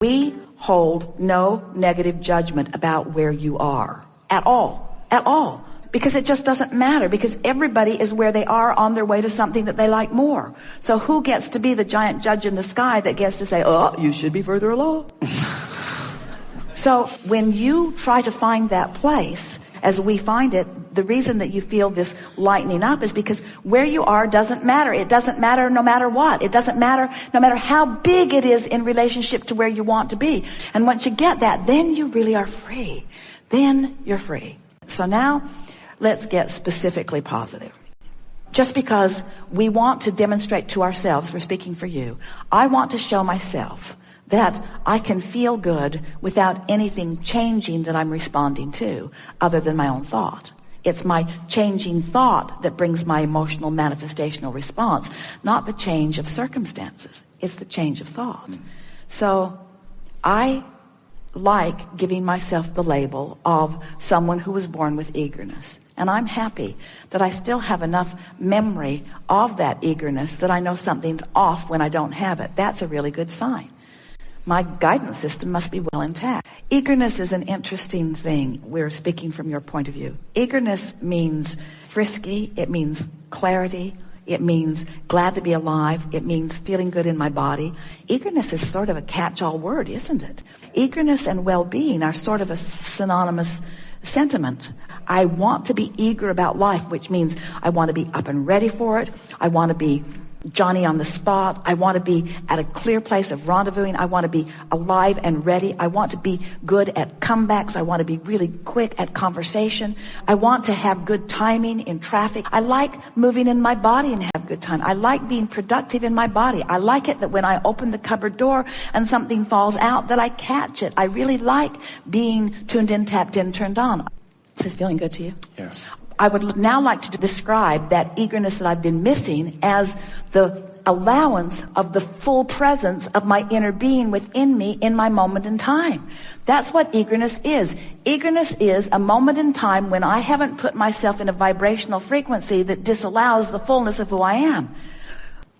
We hold no negative judgment about where you are at all, because it just doesn't matter, because everybody is where they are on their way to something that they like more. So who gets to be the giant judge in the sky that gets to say, oh, you should be further along? So when you try to find that place, as we find it, the reason that you feel this lightening up is because where you are doesn't matter. It doesn't matter no matter what. It doesn't matter no matter how big it is in relationship to where you want to be. And once you get that, then you really are free. Then you're free. So now let's get specifically positive. Just because we want to demonstrate to ourselves, we're speaking for you, I want to show myself that I can feel good without anything changing that I'm responding to other than my own thought. It's my changing thought that brings my emotional manifestational response, not the change of circumstances. It's the change of thought. So I like giving myself the label of someone who was born with eagerness. And I'm happy that I still have enough memory of that eagerness that I know something's off when I don't have it. That's a really good sign. My guidance system must be well intact. Eagerness is an interesting thing. We're speaking from your point of view. Eagerness means frisky. It means clarity. It means glad to be alive. It means feeling good in my body. Eagerness is sort of a catch-all word, isn't it? Eagerness and well-being are sort of a synonymous sentiment. I want to be eager about life, which means I want to be up and ready for it. I want to be Johnny on the spot. I want to be at a clear place of rendezvousing. I want to be alive and ready. I want to be good at comebacks. I want to be really quick at conversation. I want to have good timing in traffic. I like moving in my body and have good time. I like being productive in my body. I like it that when I open the cupboard door and something falls out, that I catch it. I really like being tuned in, tapped in, turned on. Is this feeling good to you? Yes. I would now like to describe that eagerness that I've been missing as the allowance of the full presence of my inner being within me in my moment in time. That's what eagerness is. Eagerness is a moment in time when I haven't put myself in a vibrational frequency that disallows the fullness of who I am.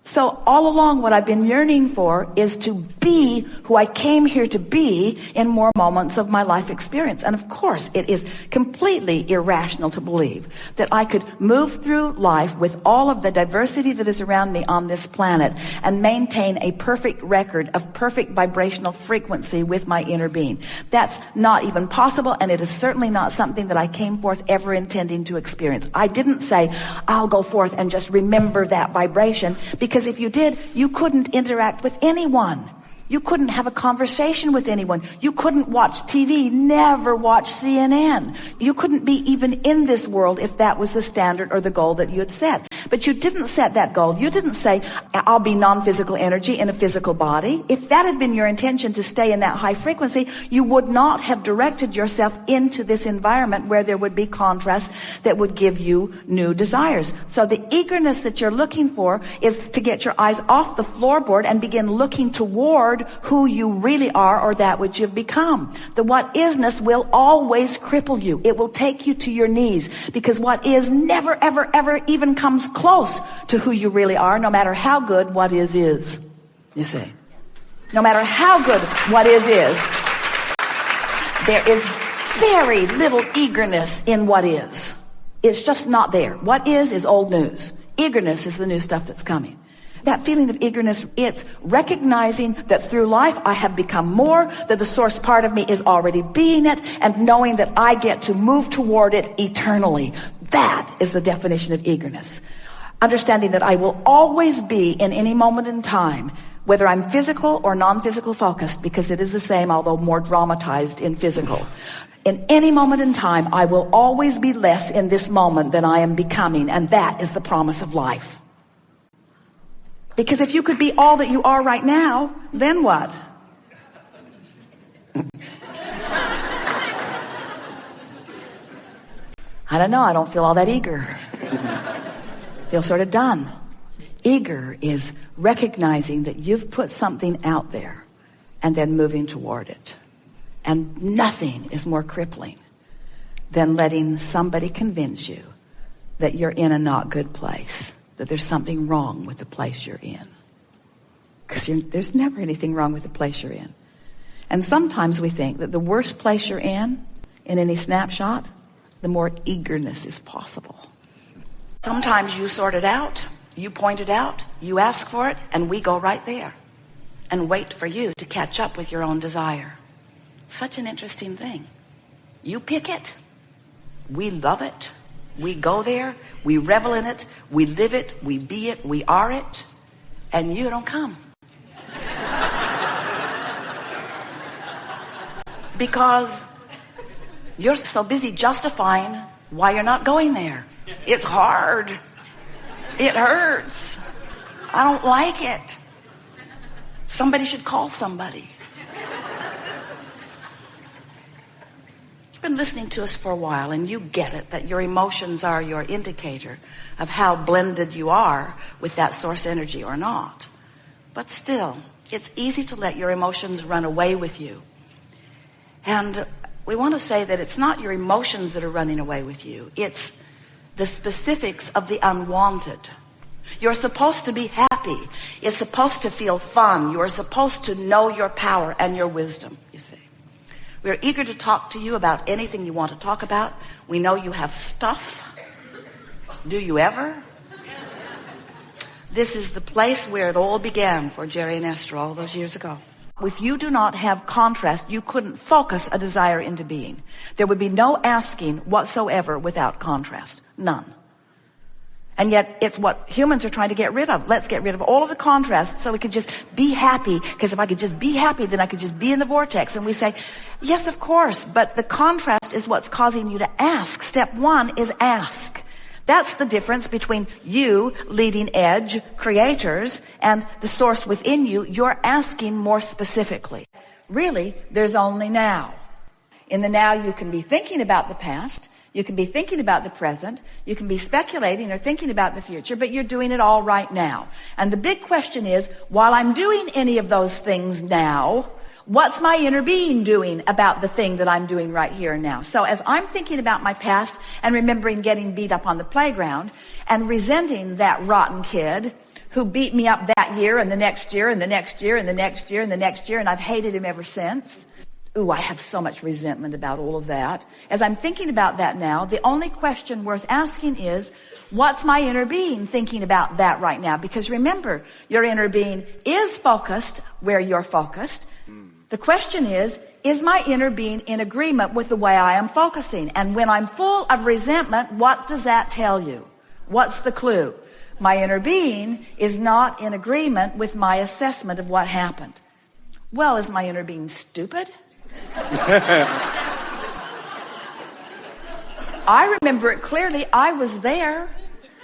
So all along what I've been yearning for is to be who I came here to be in more moments of my life experience. And of course, it is completely irrational to believe that I could move through life with all of the diversity that is around me on this planet and maintain a perfect record of perfect vibrational frequency with my inner being. That's not even possible, and it is certainly not something that I came forth ever intending to experience. I didn't say, I'll go forth and just remember that vibration, because if you did, you couldn't interact with anyone. You couldn't have a conversation with anyone. You couldn't watch TV, never watch CNN. You couldn't be even in this world if that was the standard or the goal that you had set. But you didn't set that goal. You didn't say, I'll be non-physical energy in a physical body. If that had been your intention to stay in that high frequency, you would not have directed yourself into this environment where there would be contrast that would give you new desires. So the eagerness that you're looking for is to get your eyes off the floorboard and begin looking toward who you really are, or that which you've become. The what isness will always cripple you. It will take you to your knees, because what is never, ever, ever even comes close to who you really are, no matter how good what is. You see? No matter how good what is. There is very little eagerness in what is. It's just not there. What is old news. Eagerness is the new stuff that's coming. That feeling of eagerness, it's recognizing that through life I have become more, that the source part of me is already being it, and knowing that I get to move toward it eternally. That is the definition of eagerness. Understanding that I will always be in any moment in time, whether I'm physical or non-physical focused, because it is the same, although more dramatized in physical. In any moment in time, I will always be less in this moment than I am becoming, and that is the promise of life. Because if you could be all that you are right now, then what? I don't know. I don't feel all that eager. Feel sort of done. Eager is recognizing that you've put something out there and then moving toward it. And nothing is more crippling than letting somebody convince you that you're in a not good place, that there's something wrong with the place you're in. Because there's never anything wrong with the place you're in. And sometimes we think that the worse place you're in any snapshot, the more eagerness is possible. Sometimes you sort it out, you point it out, you ask for it, and we go right there and wait for you to catch up with your own desire. Such an interesting thing. You pick it, we love it, we go there, we revel in it, we live it, we be it, we are it, and you don't come. Because you're so busy justifying why you're not going there. It's hard. It hurts. I don't like it. Somebody should call somebody. You've been listening to us for a while, and you get it, that your emotions are your indicator of how blended you are with that source energy or not. But still, it's easy to let your emotions run away with you. And we want to say that it's not your emotions that are running away with you. It's the specifics of the unwanted. You're supposed to be happy. It's supposed to feel fun. You're supposed to know your power and your wisdom, you see. We're eager to talk to you about anything you want to talk about. We know you have stuff. Do you ever? This is the place where it all began for Jerry and Esther all those years ago. If you do not have contrast, you couldn't focus a desire into being. There would be no asking whatsoever without contrast. None. And yet it's what humans are trying to get rid of. Let's get rid of all of the contrast so we could just be happy. Because if I could just be happy, then I could just be in the vortex. And we say, yes, of course, but the contrast is what's causing you to ask. Step one is ask. That's the difference between you, leading edge creators, and the source within you. You're asking more specifically. Really, there's only now. In the now, you can be thinking about the past. You can be thinking about the present. You can be speculating or thinking about the future, but you're doing it all right now. And the big question is, while I'm doing any of those things now, what's my inner being doing about the thing that I'm doing right here and now? So as I'm thinking about my past and remembering getting beat up on the playground and resenting that rotten kid who beat me up that year and the next year and the next year and the next year and the next year, and I've hated him ever since. Ooh, I have so much resentment about all of that. As I'm thinking about that now, the only question worth asking is, what's my inner being thinking about that right now? Because remember, your inner being is focused where you're focused. The question is my inner being in agreement with the way I am focusing? And when I'm full of resentment, what does that tell you? What's the clue? My inner being is not in agreement with my assessment of what happened. Well, is my inner being stupid? I remember it clearly. I was there.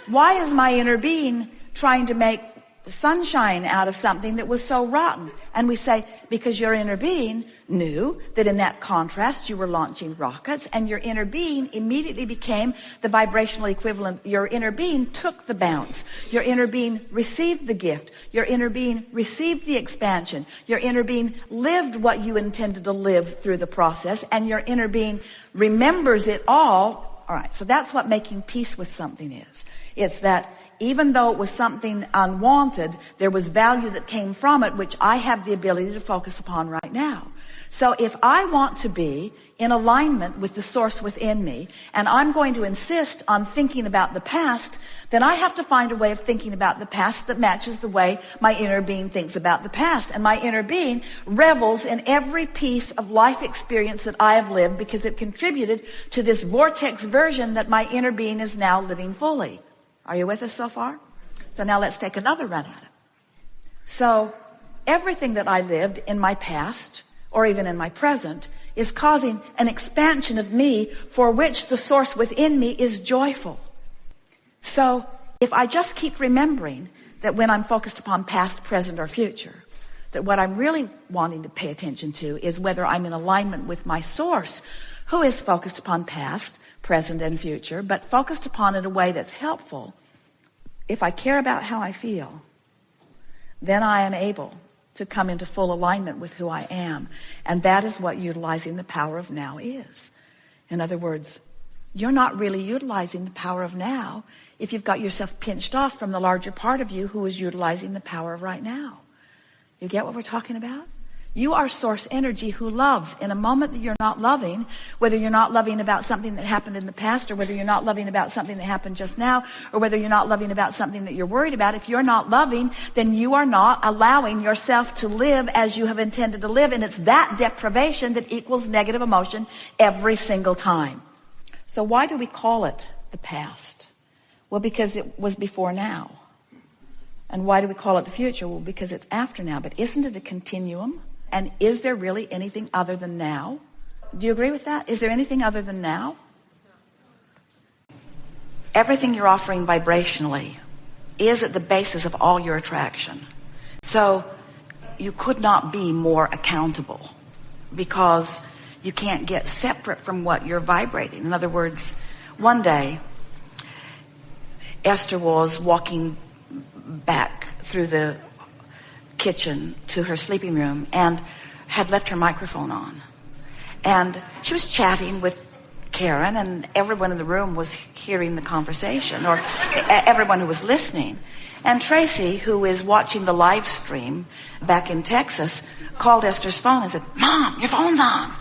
Why is my inner being trying to make sunshine out of something that was so rotten? And we say, because your inner being knew that in that contrast you were launching rockets, and your inner being immediately became the vibrational equivalent. Your inner being took the bounce. Your inner being received the gift. Your inner being received the expansion. Your inner being lived what you intended to live through the process, and your inner being remembers it all. All right, so that's what making peace with something is. It's that even though it was something unwanted, there was value that came from it, which I have the ability to focus upon right now. So if I want to be in alignment with the source within me, and I'm going to insist on thinking about the past, then I have to find a way of thinking about the past that matches the way my inner being thinks about the past. And my inner being revels in every piece of life experience that I have lived, because it contributed to this vortex version that my inner being is now living fully. Are you with us so far? So now let's take another run at it. So everything that I lived in my past, or even in my present, is causing an expansion of me for which the source within me is joyful. So if I just keep remembering that when I'm focused upon past, present, or future, that what I'm really wanting to pay attention to is whether I'm in alignment with my source, who is focused upon past, present, and future, but focused upon it in a way that's helpful. If I care about how I feel, then I am able to come into full alignment with who I am. And that is what utilizing the power of now is. In other words, you're not really utilizing the power of now if you've got yourself pinched off from the larger part of you who is utilizing the power of right now. You get what we're talking about? You are source energy who loves. In a moment that you're not loving, whether you're not loving about something that happened in the past, or whether you're not loving about something that happened just now, or whether you're not loving about something that you're worried about, if you're not loving, then you are not allowing yourself to live as you have intended to live. And it's that deprivation that equals negative emotion every single time. So why do we call it the past? Well, because it was before now. And why do we call it the future? Well, because it's after now. But isn't it a continuum? And is there really anything other than now? Do you agree with that? Is there anything other than now? Everything you're offering vibrationally is at the basis of all your attraction. So you could not be more accountable, because you can't get separate from what you're vibrating. In other words, one day, Esther was walking back through the kitchen to her sleeping room and had left her microphone on. And she was chatting with Karen, and everyone in the room was hearing the conversation, or everyone who was listening. And Tracy, who is watching the live stream back in Texas, called Esther's phone and said, "Mom, your phone's on."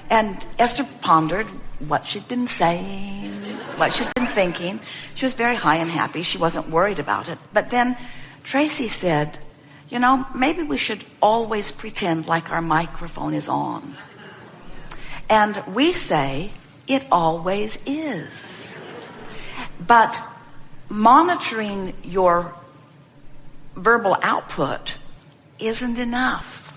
And Esther pondered what she'd been saying, what she'd been thinking. She was very high and happy. She wasn't worried about it. But then Tracy said, "You know, maybe we should always pretend like our microphone is on." And we say, it always is. But monitoring your verbal output isn't enough,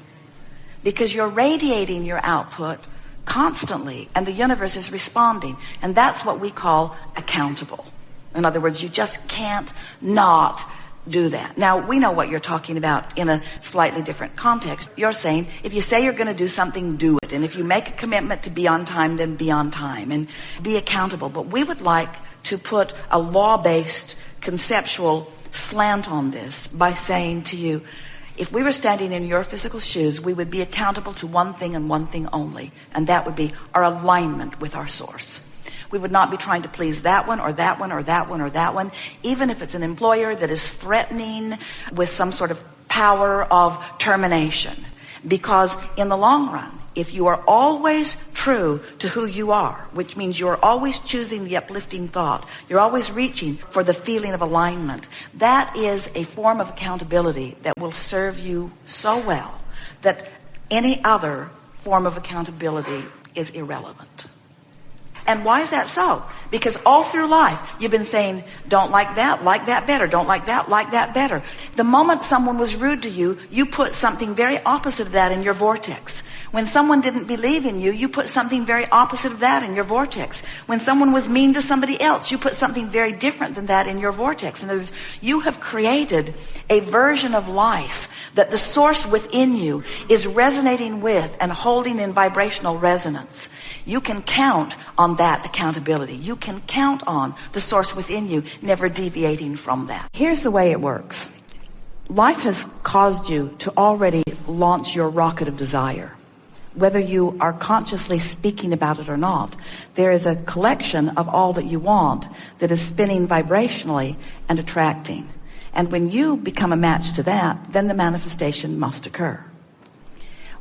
because you're radiating your output constantly, and the universe is responding. And that's what we call accountable. In other words, you just can't not do that. Now, we know what you're talking about in a slightly different context. You're saying, if you say you're going to do something, do it. And if you make a commitment to be on time, then be on time and be accountable. But we would like to put a law-based conceptual slant on this by saying to you, if we were standing in your physical shoes, we would be accountable to one thing and one thing only, and that would be our alignment with our source. We would not be trying to please that one or that one or that one or that one, even if it's an employer that is threatening with some sort of power of termination. Because in the long run, if you are always true to who you are, which means you're always choosing the uplifting thought, you're always reaching for the feeling of alignment, that is a form of accountability that will serve you so well that any other form of accountability is irrelevant. And why is that so? Because all through life, you've been saying, don't like that better, don't like that better. The moment someone was rude to you, you put something very opposite of that in your vortex. When someone didn't believe in you, you put something very opposite of that in your vortex. When someone was mean to somebody else, you put something very different than that in your vortex. In other words, you have created a version of life that the source within you is resonating with and holding in vibrational resonance. You can count on that accountability. You can count on the source within you never deviating from that. Here's the way it works. Life has caused you to already launch your rocket of desire. Whether you are consciously speaking about it or not, there is a collection of all that you want that is spinning vibrationally and attracting. And when you become a match to that, then the manifestation must occur.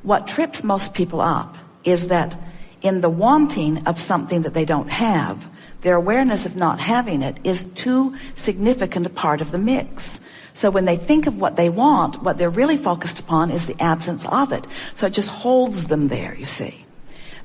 What trips most people up is that in the wanting of something that they don't have, their awareness of not having it is too significant a part of the mix. So when they think of what they want, what they're really focused upon is the absence of it. So it just holds them there, you see.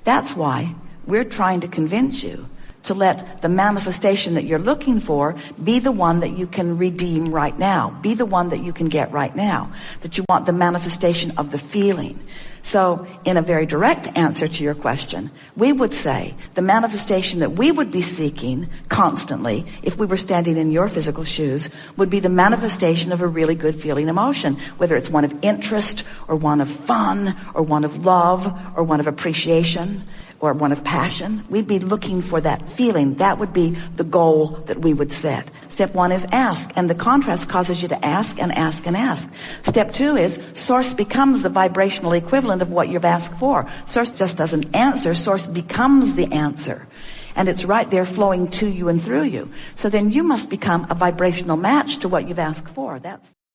That's why we're trying to convince you to let the manifestation that you're looking for be the one that you can redeem right now. Be the one that you can get right now. That you want the manifestation of the feeling. So in a very direct answer to your question, we would say the manifestation that we would be seeking constantly, if we were standing in your physical shoes, would be the manifestation of a really good feeling emotion, whether it's one of interest or one of fun or one of love or one of appreciation or one of passion. We'd be looking for that feeling. That would be the goal that we would set. Step one is ask, and the contrast causes you to ask and ask and ask. Step two is source becomes the vibrational equivalent of what you've asked for. Source just doesn't answer. Source becomes the answer. And it's right there flowing to you and through you. So then you must become a vibrational match to what you've asked for. That's